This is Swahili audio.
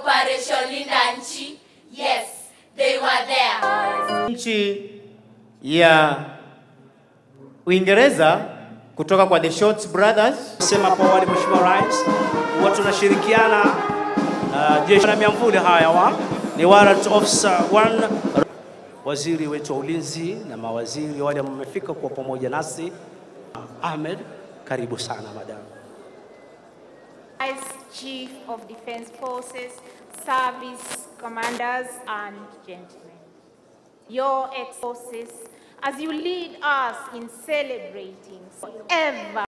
Operation Linda Nchi. Yes, they were there. Nchi ya Uingereza kutoka kwa The Shorts Brothers. Sema kwa wale Mheshimiwa Rais, watu tunashirikiana jeshi la miamvuli haya ni Warrant Officer 1, waziri wetu wa ulinzi na mawaziri wale wamefika kwa pamoja nasi. Ahmed, karibu sana madam. Vice Chief of Defense Forces, service commanders and gentlemen, Your Excellencies, as you lead us in celebrating forever